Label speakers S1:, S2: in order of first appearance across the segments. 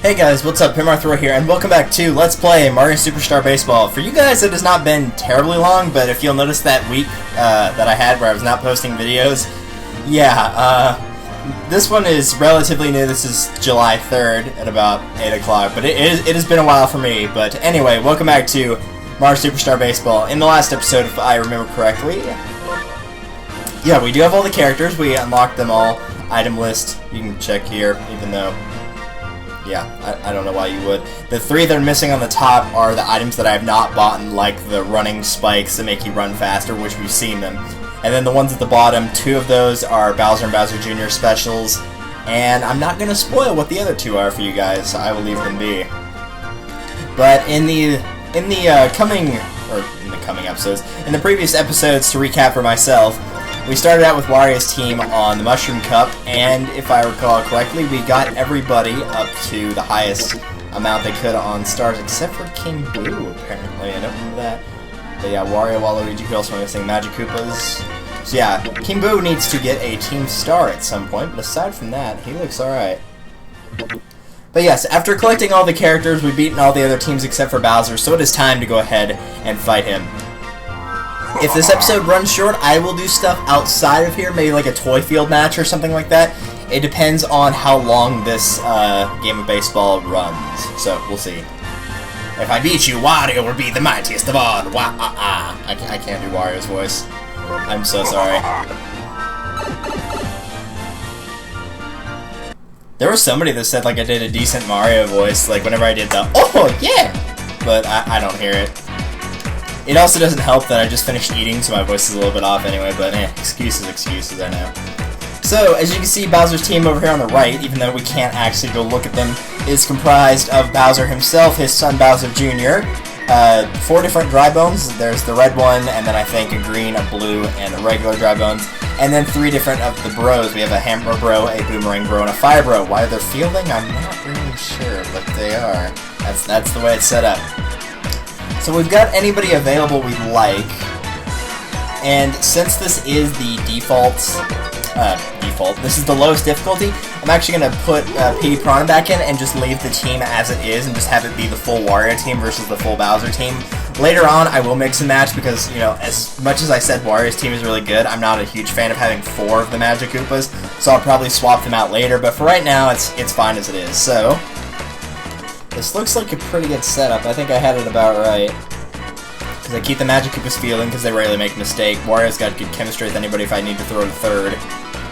S1: Hey guys, what's up? PimArthur here, and welcome back to Let's Play Mario Superstar Baseball. For you guys, it has not been terribly long, but if you'll notice that week that I had where I was not posting videos, this one is relatively new. This is July 3rd at about 8 o'clock, but it has been a while for me. But anyway, welcome back to Mario Superstar Baseball. In the last episode, if I remember correctly, we do have all the characters. We unlocked them all. Item list, you can check here, even though... I don't know why you would. The three that are missing on the top are the items that I have not bought, like the running spikes that make you run faster, which we've seen them. And then the ones at the bottom, two of those are Bowser and Bowser Jr. specials, and I'm not going to spoil what the other two are for you guys, so I will leave them be. But in the coming episodes, in the previous episodes, to recap for myself, we started out with Wario's team on the Mushroom Cup, and if I recall correctly, we got everybody up to the highest amount they could on stars, except for King Boo, apparently. I don't remember that. But yeah, Wario, Waluigi, who else am I missing? Magic Koopas. So yeah, King Boo needs to get a team star at some point, but aside from that, he looks alright. But yes, after collecting all the characters, we've beaten all the other teams except for Bowser, so it is time to go ahead and fight him. If this episode runs short, I will do stuff outside of here, maybe like a toy field match or something like that. It depends on how long this game of baseball runs, so we'll see. If I beat you, Wario will be the mightiest of all. I can't do Wario's voice. I'm so sorry. There was somebody that said like I did a decent Mario voice, like whenever I did the "oh yeah," but I don't hear it. It also doesn't help that I just finished eating, so my voice is a little bit off anyway, but excuses, I know. So, as you can see, Bowser's team over here on the right, even though we can't actually go look at them, is comprised of Bowser himself, his son Bowser Jr., 4 different dry bones. There's the red one, and then I think a green, a blue, and a regular dry bones. And then 3 different of the bros. We have a Hammer Bro, a Boomerang Bro, and a Fire Bro. Why they're fielding, I'm not really sure, but they are. That's the way it's set up. So we've got anybody available we like, and since this is the this is the lowest difficulty, I'm actually going to put Petey Piranha back in and just leave the team as it is and just have it be the full Wario team versus the full Bowser team. Later on, I will mix and match because, you know, as much as I said Wario's team is really good, I'm not a huge fan of having 4 of the Magic Koopas, so I'll probably swap them out later, but for right now, it's fine as it is. So, this looks like a pretty good setup. I think I had it about right. Because I keep the Magic Koopas fielding because they rarely make a mistake. Wario's got good chemistry with anybody if I need to throw to third.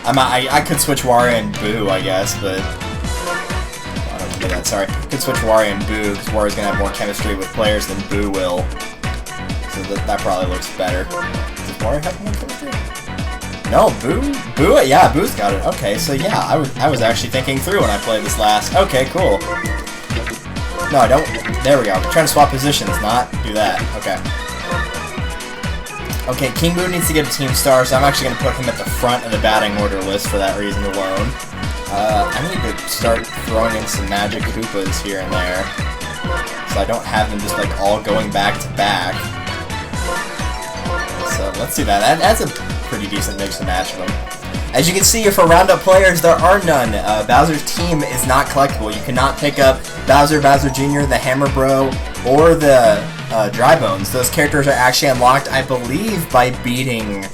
S1: I could switch Wario and Boo, I guess, but... I don't do that, sorry. I could switch Wario and Boo because Wario's going to have more chemistry with players than Boo will. So that probably looks better. Does Wario have more chemistry? No, Boo? Yeah, Boo's got it. Okay, so yeah, I was actually thinking through when I played this last. Okay, cool. No, I don't. There we go. I'm trying to swap positions, not do that. Okay. Okay, King Boo needs to get a team star, so I'm actually going to put him at the front of the batting order list for that reason alone. I need to start throwing in some Magic Koopas here and there, so I don't have them just like all going back to back. So let's do that. That's a pretty decent mix and match of them. As you can see, for Roundup players, there are none. Bowser's team is not collectible. You cannot pick up Bowser, Bowser Jr., the Hammer Bro, or the Dry Bones. Those characters are actually unlocked, I believe, by beating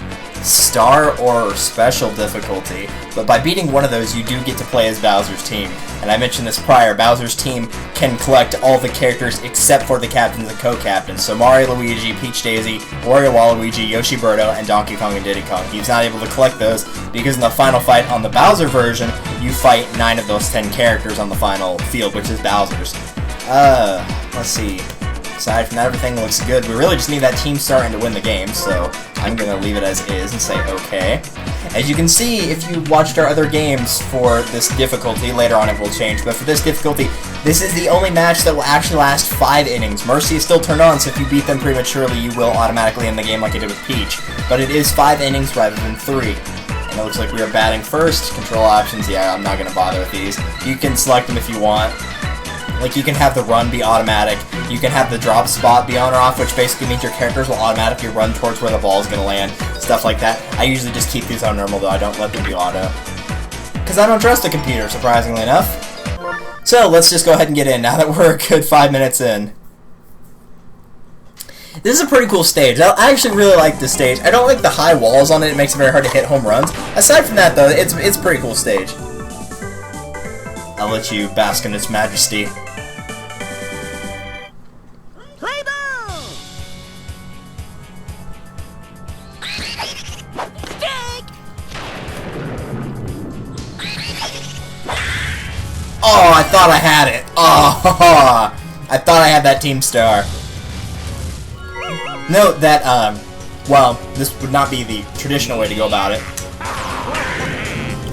S1: Star or Special difficulty. But by beating one of those, you do get to play as Bowser's team. And I mentioned this prior, Bowser's team can collect all the characters except for the captains and co-captains. So Mario, Luigi, Peach Daisy, Wario, Waluigi, Yoshi, Birdo, and Donkey Kong and Diddy Kong. He's not able to collect those because in the final fight on the Bowser version, you fight 9 of those 10 characters on the final field, which is Bowser's. Let's see. Aside from that, everything looks good. We really just need that team star and to win the game, so I'm going to leave it as is and say okay. As you can see, if you watched our other games for this difficulty, later on it will change, but for this difficulty, this is the only match that will actually last 5 innings. Mercy is still turned on, so if you beat them prematurely, you will automatically end the game like I did with Peach. But it is 5 innings rather than 3. And it looks like we are batting first. Control options, yeah, I'm not going to bother with these. You can select them if you want. Like, you can have the run be automatic, you can have the drop spot be on or off, which basically means your characters will automatically run towards where the ball is going to land, stuff like that. I usually just keep these on normal, though. I don't let them be auto. Because I don't trust the computer, surprisingly enough. So let's just go ahead and get in now that we're a good 5 minutes in. This is a pretty cool stage. I actually really like this stage. I don't like the high walls on it. It makes it very hard to hit home runs. Aside from that, though, it's a pretty cool stage. I'll let you bask in its majesty.
S2: Play ball! Stick!
S1: Oh, I thought I had it. Oh, I thought I had that team star. Note that, well, this would not be the traditional way to go about it.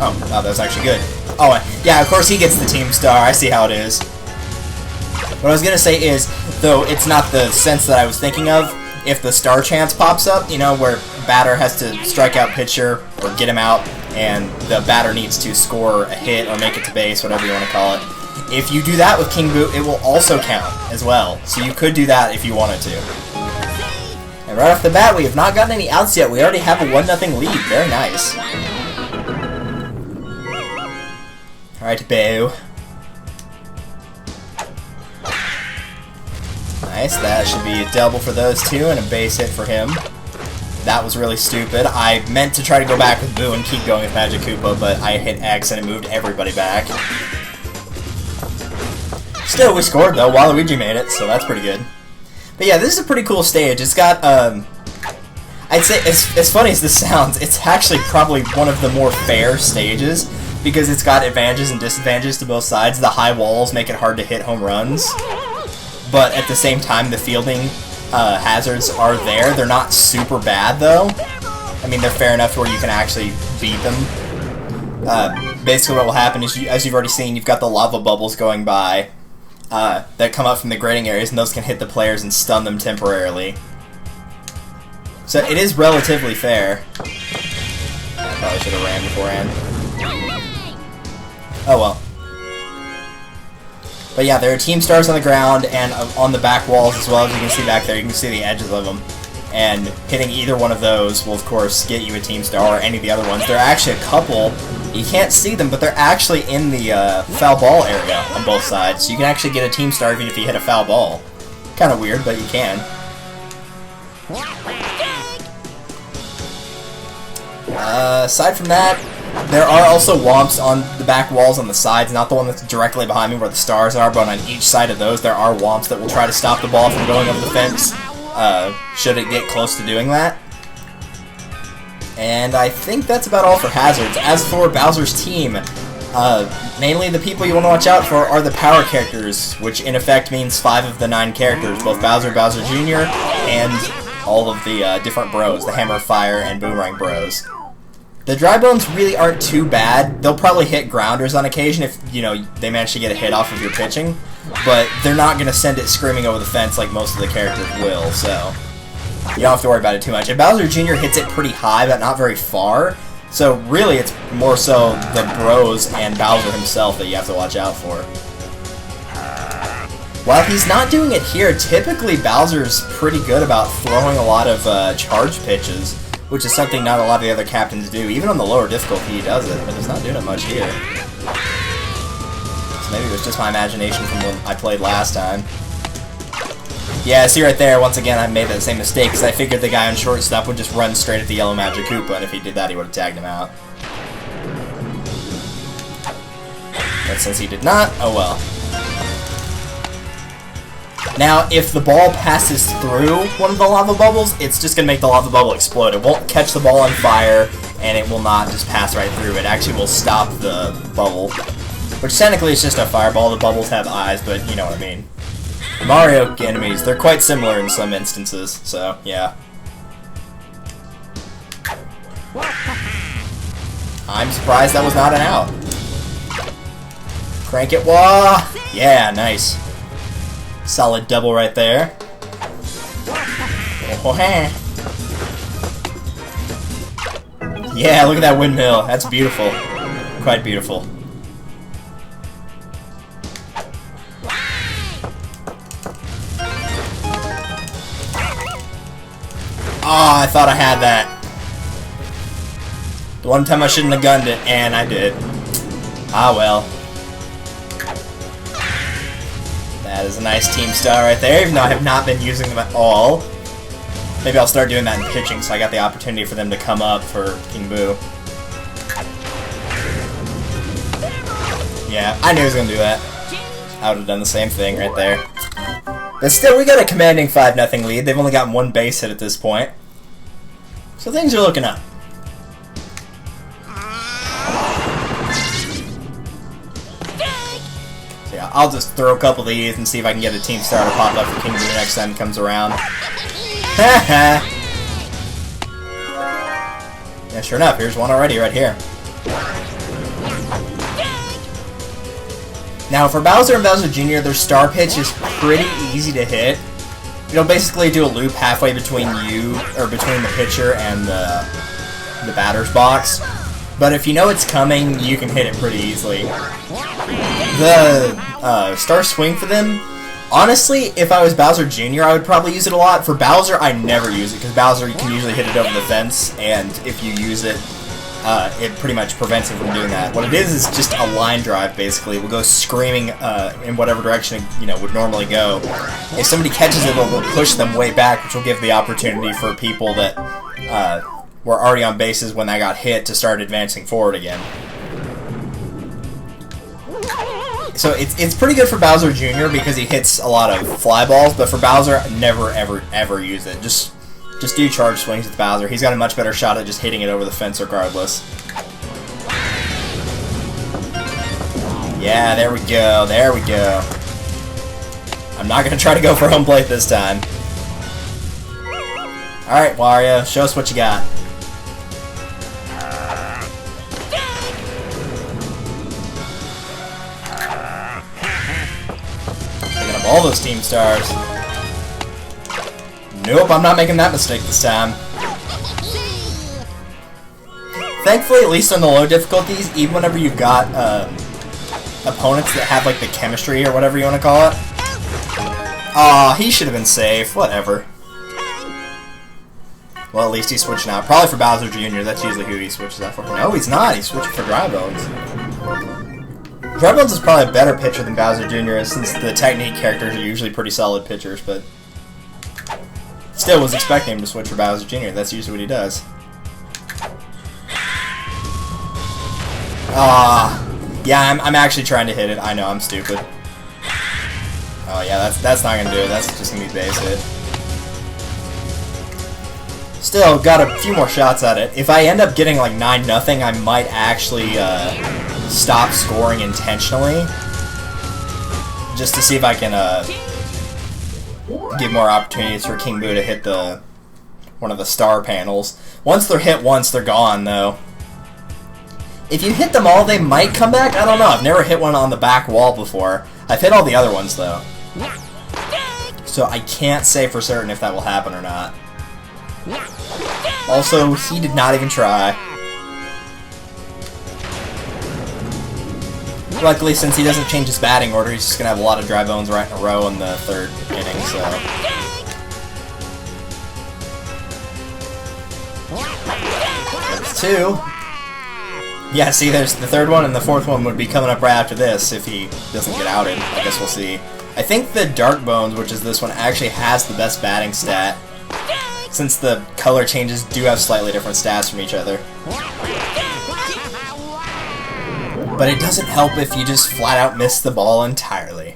S1: Oh, that was actually good. Oh, yeah, of course he gets the team star. I see how it is. What I was going to say is, though it's not the sense that I was thinking of, if the star chance pops up, you know, where batter has to strike out pitcher or get him out, and the batter needs to score a hit or make it to base, whatever you want to call it. If you do that with King Boo, it will also count as well. So you could do that if you wanted to. And right off the bat, we have not gotten any outs yet. We already have a 1-0 lead. Very nice. Alright, Boo. Nice. That should be a double for those two and a base hit for him. That was really stupid. I meant to try to go back with Boo and keep going with Magic Koopa, but I hit X and it moved everybody back. Still, we scored though. Waluigi made it, so that's pretty good. But yeah, this is a pretty cool stage. It's got, I'd say, as funny as this sounds, it's actually probably one of the more fair stages, because it's got advantages and disadvantages to both sides. The high walls make it hard to hit home runs, but at the same time, the fielding hazards are there. They're not super bad, though. I mean, they're fair enough to where you can actually beat them. Basically what will happen is, as you've already seen, you've got the lava bubbles going by that come up from the grading areas, and those can hit the players and stun them temporarily. So it is relatively fair. I probably should have ran beforehand. Oh well. But yeah, there are team stars on the ground and on the back walls as well. As you can see back there, you can see the edges of them. And hitting either one of those will, of course, get you a team star, or any of the other ones. There are actually a couple. You can't see them, but they're actually in the foul ball area on both sides. So you can actually get a team star even if you hit a foul ball. Kind of weird, but you can. Aside from that, there are also womps on the back walls on the sides, not the one that's directly behind me where the stars are, but on each side of those there are womps that will try to stop the ball from going over the fence, should it get close to doing that. And I think that's about all for hazards. As for Bowser's team, mainly the people you want to watch out for are the power characters, which in effect means 5 of the 9 characters, both Bowser, Bowser Jr., and all of the different bros, the Hammer, Fire, and Boomerang bros. The Dry Bones really aren't too bad. They'll probably hit grounders on occasion if, you know, they manage to get a hit off of your pitching, but they're not going to send it screaming over the fence like most of the characters will, so you don't have to worry about it too much. And Bowser Jr. hits it pretty high, but not very far, so really it's more so the bros and Bowser himself that you have to watch out for. While he's not doing it here, typically Bowser's pretty good about throwing a lot of charge pitches, which is something not a lot of the other captains do. Even on the lower difficulty he does it, but he's not doing it much here. So maybe it was just my imagination from when I played last time. Yeah, see right there, once again I made that same mistake, because I figured the guy on shortstop would just run straight at the yellow Magic Koopa, and if he did that he would have tagged him out. But since he did not, oh well. Now, if the ball passes through one of the lava bubbles, it's just going to make the lava bubble explode. It won't catch the ball on fire, and it will not just pass right through. It actually will stop the bubble, which technically is just a fireball. The bubbles have eyes, but you know what I mean. Mario enemies, they're quite similar in some instances, so yeah. I'm surprised that was not an out. Crank it, wah! Yeah, nice. Solid double right there. Oh, hey. Yeah, look at that windmill. That's beautiful. Quite beautiful. Oh, I thought I had that. The one time I shouldn't have gunned it, and I did. Ah, well. That is a nice team star right there, even though I have not been using them at all. Maybe I'll start doing that in pitching, so I got the opportunity for them to come up for King Boo. Yeah, I knew he was going to do that. I would have done the same thing right there. But still, we got a commanding 5-0 lead. They've only gotten one base hit at this point. So things are looking up. So yeah, I'll just throw a couple of these and see if I can get a team star to pop up for King Boo next time he comes around. Yeah, sure enough, here's one already right here. Now, for Bowser and Bowser Jr., their star pitch is pretty easy to hit. You'll basically do a loop halfway between between the pitcher and the batter's box. But if you know it's coming, you can hit it pretty easily. The star swing for them, honestly, if I was Bowser Jr., I would probably use it a lot. For Bowser, I never use it, because Bowser, you can usually hit it over the fence, and if you use it, it pretty much prevents him from doing that. What it is just a line drive, basically. It will go screaming in whatever direction it would normally go. If somebody catches it, it will push them way back, which will give the opportunity for people that were already on bases when they got hit to start advancing forward again. So it's pretty good for Bowser Jr. because he hits a lot of fly balls, but for Bowser, never, ever, ever use it. Just do charge swings with Bowser. He's got a much better shot at just hitting it over the fence regardless. Yeah, there we go. There we go. I'm not going to try to go for home plate this time. Alright, Wario, show us what you got. Picking up all those team stars. Nope, I'm not making that mistake this time. Thankfully, at least on the low difficulties, even whenever you've got opponents that have like the chemistry or whatever you want to call it. Aw, he should have been safe. Whatever. Well, at least he's switching out. Probably for Bowser Jr. That's usually who he switches out for. No, he's not. He's switching for Dry Bones. Dry Bones is probably a better pitcher than Bowser Jr. since the Technique characters are usually pretty solid pitchers, but still was expecting him to switch for Bowser Jr. That's usually what he does. Yeah, I'm actually trying to hit it. I know, I'm stupid. Oh yeah, that's not gonna do it. That's just gonna be base hit. Still, got a few more shots at it. If I end up getting like 9-0, I might actually stop scoring intentionally, just to see if I can give more opportunities for King Boo to hit one of the star panels. Once they're hit once, they're gone, though. If you hit them all, they might come back. I don't know. I've never hit one on the back wall before. I've hit all the other ones, though. So I can't say for certain if that will happen or not. Also, he did not even try. Luckily, since he doesn't change his batting order, he's just going to have a lot of Dry Bones right in a row in the third inning, so. There's two. Yeah, see, there's the third one, and the fourth one would be coming up right after this if he doesn't get outed. I guess we'll see. I think the Dark Bones, which is this one, actually has the best batting stat, since the color changes do have slightly different stats from each other. But it doesn't help if you just flat out miss the ball entirely.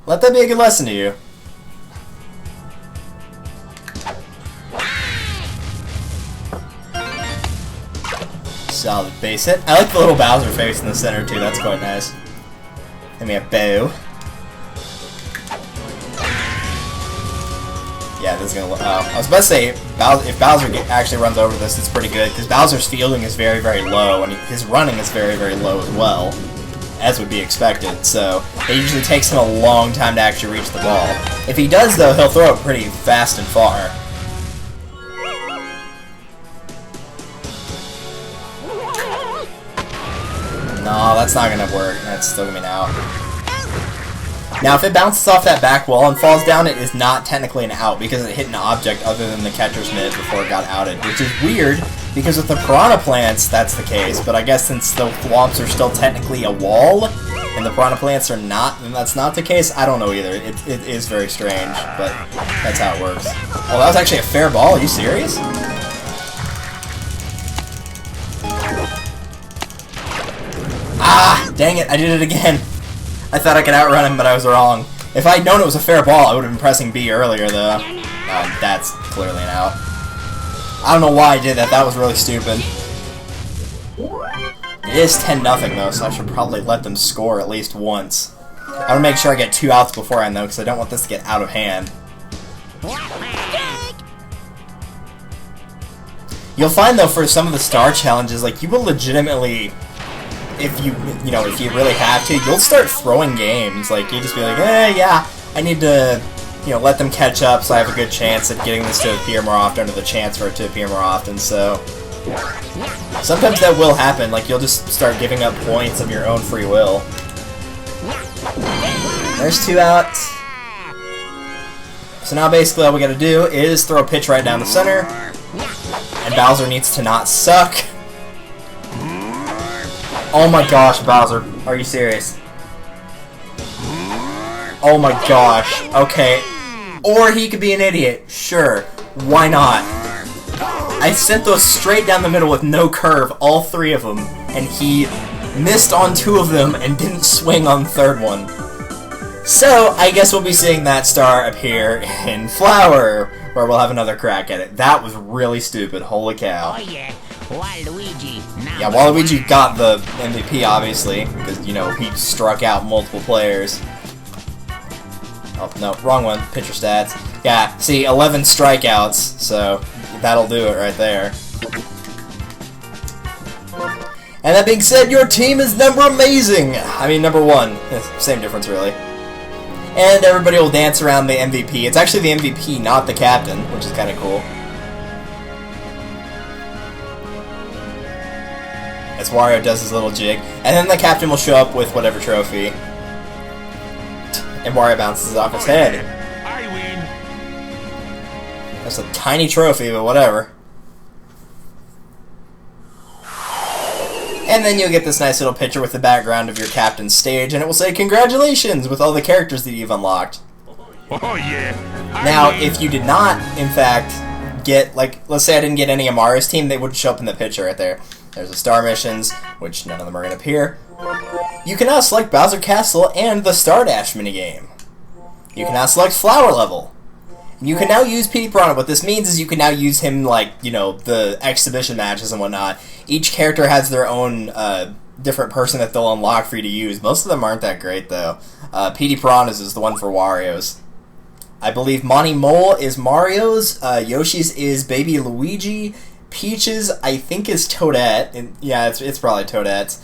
S1: Let that be a good lesson to you. Solid base hit. I like the little Bowser face in the center too, that's quite nice. Then we have Boo. Yeah, this is gonna look. I was about to say, if Bowser actually runs over this, it's pretty good, because Bowser's fielding is very, very low, and his running is very, very low as well, as would be expected, so it usually takes him a long time to actually reach the ball. If he does, though, he'll throw it pretty fast and far. No, that's not gonna work. That's still gonna be an out. Now, if it bounces off that back wall and falls down, it is not technically an out because it hit an object other than the catcher's mitt before it got outed, which is weird because with the Piranha Plants, that's the case. But I guess since the Thwomps are still technically a wall, and the piranha plants are not, and that's not the case, I don't know either. It is very strange, but that's how it works. Oh, that was actually a fair ball. Are you serious? Ah, dang it, I did it again. I thought I could outrun him, but I was wrong. If I'd known it was a fair ball, I would have been pressing B earlier, though. That's clearly an out. I don't know why I did that. That was really stupid. It is 10-0 though, so I should probably let them score at least once. I want to make sure I get 2 outs beforehand though, because I don't want this to get out of hand. You'll find though, for some of the star challenges, like, you will legitimately, if you really have to, you'll start throwing games. Like, you just be like, yeah, I need to, let them catch up so I have a good chance at getting this to appear more often, or the chance for it to appear more often, so sometimes that will happen. Like, you'll just start giving up points of your own free will. There's 2 outs. So now basically all we gotta do is throw a pitch right down the center, and Bowser needs to not suck. Oh my gosh, Bowser. Are you serious? Oh my gosh. Okay. Or he could be an idiot. Sure. Why not? I sent those straight down the middle with no curve, all 3 of them, and he missed on 2 of them and didn't swing on the 3rd one. So, I guess we'll be seeing that star appear in Flower, where we'll have another crack at it. That was really stupid. Holy cow.
S2: Oh yeah, Waluigi.
S1: Yeah, Waluigi got the MVP, obviously, because, he struck out multiple players. Oh, no, wrong one. Pitcher stats. Yeah, see, 11 strikeouts, so that'll do it right there. And that being said, your team is number 1. Same difference, really. And everybody will dance around the MVP. It's actually the MVP, not the captain, which is kind of cool. As Wario does his little jig. And then the captain will show up with whatever trophy. And Wario bounces off his head.
S2: I win.
S1: That's a tiny trophy, but whatever. And then you'll get this nice little picture with the background of your captain's stage, and it will say, "Congratulations," with all the characters that you've unlocked.
S2: Oh yeah.
S1: Now, if you did not, in fact, get, like, let's say I didn't get any of Mario's team, they would show up in the picture right there. There's the star missions, which none of them are going to appear. You can now select Bowser Castle and the Star Dash minigame. You can now select Flower Level. You can now use Petey Piranha. What this means is you can now use him, like, the exhibition matches and whatnot. Each character has their own different person that they'll unlock for you to use. Most of them aren't that great, though. Petey Piranha's is the one for Wario's. I believe Monty Mole is Mario's. Yoshi's is Baby Luigi. Peach's, I think, is Toadette. And, yeah, it's probably Toadette's.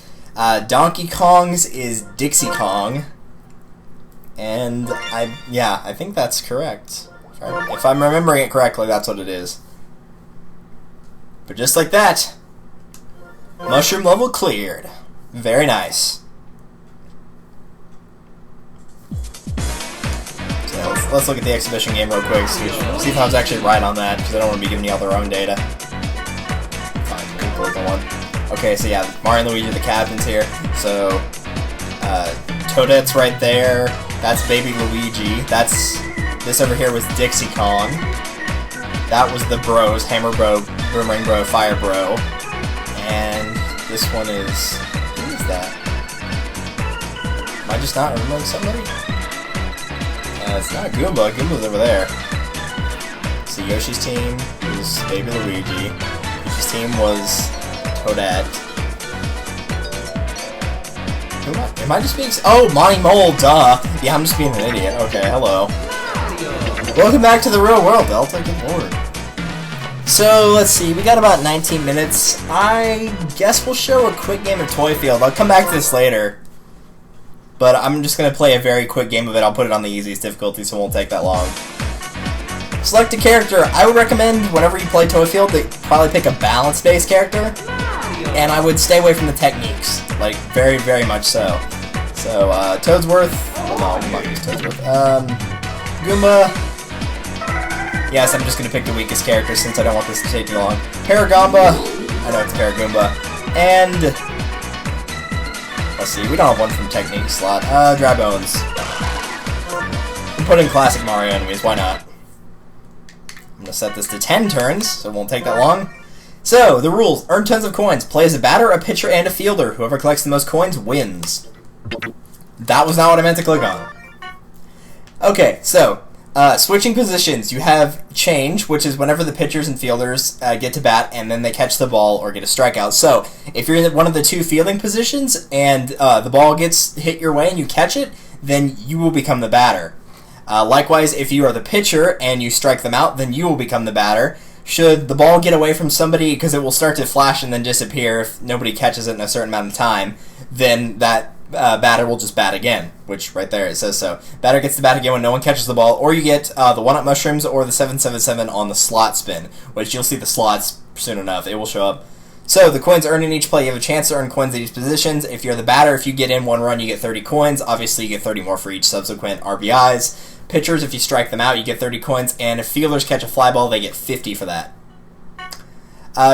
S1: Donkey Kong's is Dixie Kong. And, I think that's correct. If I'm remembering it correctly, that's what it is. But just like that, mushroom level cleared. Very nice. So let's look at the exhibition game real quick, see if I was actually right on that, because I don't want to be giving you all the wrong data. Fine, we'll click on one. Okay, so yeah, Mario and Luigi are the captains here. So, Toadette's right there. That's Baby Luigi. This over here was Dixie Kong. That was the Bros, Hammer Bro, Boomerang Bro, Fire Bro. And this one is... Who is that? Am I just not remembering somebody? It's not Goomba. Goomba's over there. So Yoshi's team was Baby Luigi. Peach's team was Toadette. Am I just being... Oh, Monty Mole, duh! Yeah, I'm just being an idiot. Okay, hello. Welcome back to the real world, Delta. Good lord. So, let's see. We got about 19 minutes. I guess we'll show a quick game of Toy Field. I'll come back to this later. But I'm just going to play a very quick game of it. I'll put it on the easiest difficulty, so it won't take that long. Select a character. I would recommend, whenever you play Toy Field, that you probably pick a balance-based character. And I would stay away from the techniques. Like, very, very much so. So, Toadsworth. Oh, no, I'm not going to use Toadsworth. Goomba. Yes, I'm just going to pick the weakest character since I don't want this to take too long. Paragomba. I know it's Paragoomba. And... Let's see, we don't have one from Technique slot. Dry Bones. Put in classic Mario enemies, why not? I'm gonna set this to 10 turns, so it won't take that long. So, the rules. Earn tons of coins. Play as a batter, a pitcher, and a fielder. Whoever collects the most coins wins. That was not what I meant to click on. Okay, so, switching positions. You have change, which is whenever the pitchers and fielders get to bat, and then they catch the ball or get a strikeout. So, if you're in one of the two fielding positions, and the ball gets hit your way and you catch it, then you will become the batter. Likewise, if you are the pitcher and you strike them out, then you will become the batter. Should the ball get away from somebody, because it will start to flash and then disappear if nobody catches it in a certain amount of time, then that batter will just bat again, which right there it says so. Batter gets to bat again when no one catches the ball, or you get the 1-up mushrooms or the 777 on the slot spin, which you'll see the slots soon enough. It will show up. So, the coins earned in each play, you have a chance to earn coins at each positions. If you're the batter, if you get in one run, you get 30 coins. Obviously, you get 30 more for each subsequent RBIs. Pitchers, if you strike them out, you get 30 coins, and if fielders catch a fly ball, they get 50 for that.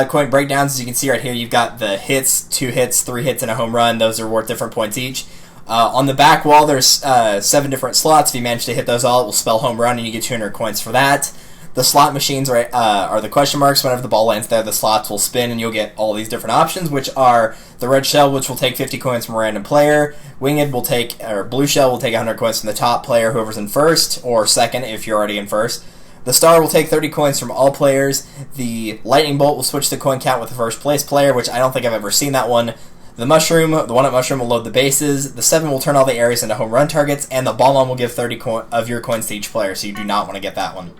S1: Coin breakdowns, as you can see right here, you've got the hits, 2 hits, 3 hits, and a home run. Those are worth different points each. On the back wall, there's 7 different slots. If you manage to hit those all, it will spell home run, and you get 200 coins for that. The slot machines are the question marks. Whenever the ball lands there, the slots will spin, and you'll get all these different options, which are the red shell, which will take 50 coins from a random player. Winged will take, or blue shell will take 100 coins from the top player, whoever's in first, or second if you're already in first. The star will take 30 coins from all players. The lightning bolt will switch the coin count with the first place player, which I don't think I've ever seen that one. The mushroom, the 1-up mushroom will load the bases. The 7 will turn all the areas into home run targets, and the bomb will give 30 of your coins to each player, so you do not want to get that one.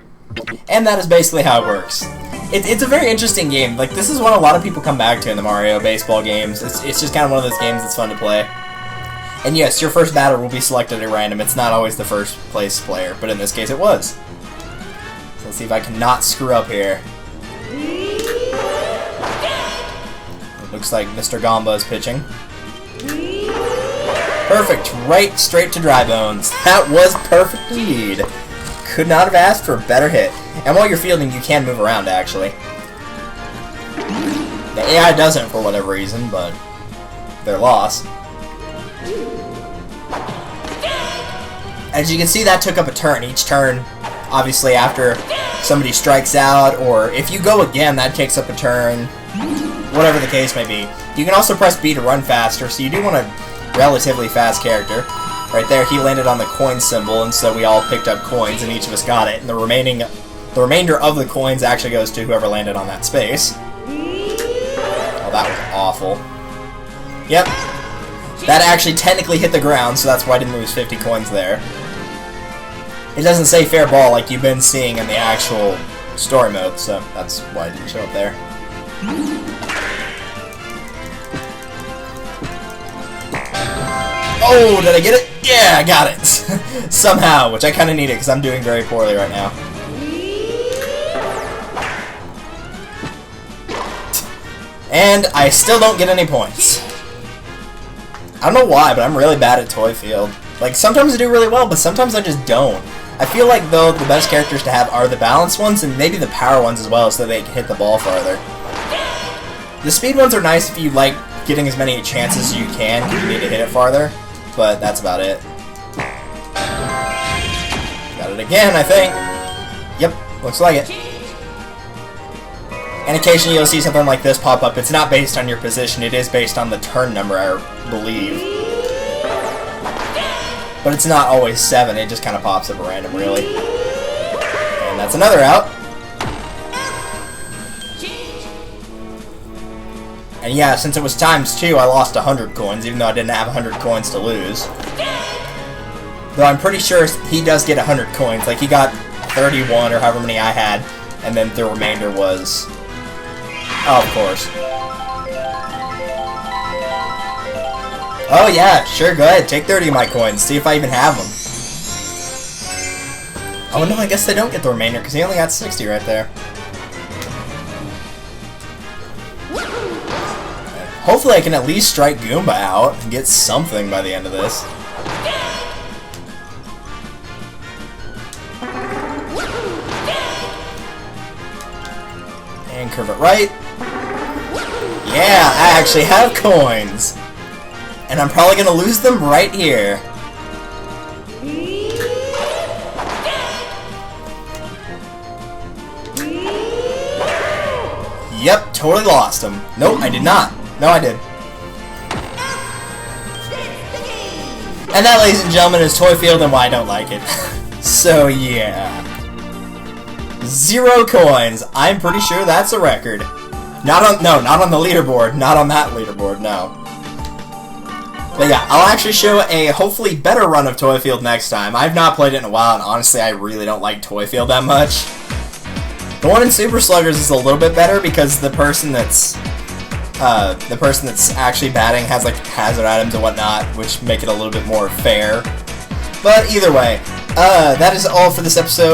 S1: And that is basically how it works. It's a very interesting game. Like, this is what a lot of people come back to in the Mario baseball games. It's just kind of one of those games that's fun to play. And yes, your first batter will be selected at random. It's not always the first place player, but in this case it was. So let's see if I can not screw up here. It looks like Mr. Gamba is pitching. Perfect. Right straight to Dry Bones. That was perfect indeed. Could not have asked for a better hit. And while you're fielding, you can move around, actually. The AI doesn't for whatever reason, but they're lost. As you can see, that took up a turn. Each turn, obviously, after somebody strikes out, or if you go again, that takes up a turn. Whatever the case may be. You can also press B to run faster, so you do want a relatively fast character. Right there, he landed on the coin symbol, and so we all picked up coins, and each of us got it. And the remainder of the coins actually goes to whoever landed on that space. Oh, that was awful. Yep. That actually technically hit the ground, so that's why I didn't lose 50 coins there. It doesn't say fair ball like you've been seeing in the actual story mode, so that's why it didn't show up there. Oh, did I get it? Yeah, I got it! Somehow, which I kind of need it because I'm doing very poorly right now. And I still don't get any points. I don't know why, but I'm really bad at Toy Field. Like, sometimes I do really well, but sometimes I just don't. I feel like, though, the best characters to have are the balanced ones and maybe the power ones as well, so they can hit the ball farther. The speed ones are nice if you like getting as many chances as you can because you need to hit it farther, but that's about it. Got it again, I think. Yep, looks like it. And occasionally you'll see something like this pop up. It's not based on your position, it is based on the turn number, I believe. But it's not always 7, it just kind of pops up at random, really. And that's another out. And yeah, since it was ×2, I lost 100 coins, even though I didn't have 100 coins to lose. Though I'm pretty sure he does get 100 coins, like he got 31 or however many I had, and then the remainder was... Oh, of course. Oh yeah, sure, go ahead, take 30 of my coins, see if I even have them. Oh no, I guess they don't get the remainder, because he only got 60 right there. Hopefully I can at least strike Goomba out and get something by the end of this. And curve it right. Yeah, I actually have coins! And I'm probably gonna lose them right here. Yep, totally lost him. Nope, I did not. No, I did. And that, ladies and gentlemen, is Toy Field and why I don't like it. So, yeah. 0 coins. I'm pretty sure that's a record. Not on the leaderboard. Not on that leaderboard, no. But yeah, I'll actually show a hopefully better run of Toy Field next time. I've not played it in a while, and honestly, I really don't like Toy Field that much. The one in Super Sluggers is a little bit better because the person that's actually batting has like hazard items and whatnot, which make it a little bit more fair. But either way, that is all for this episode.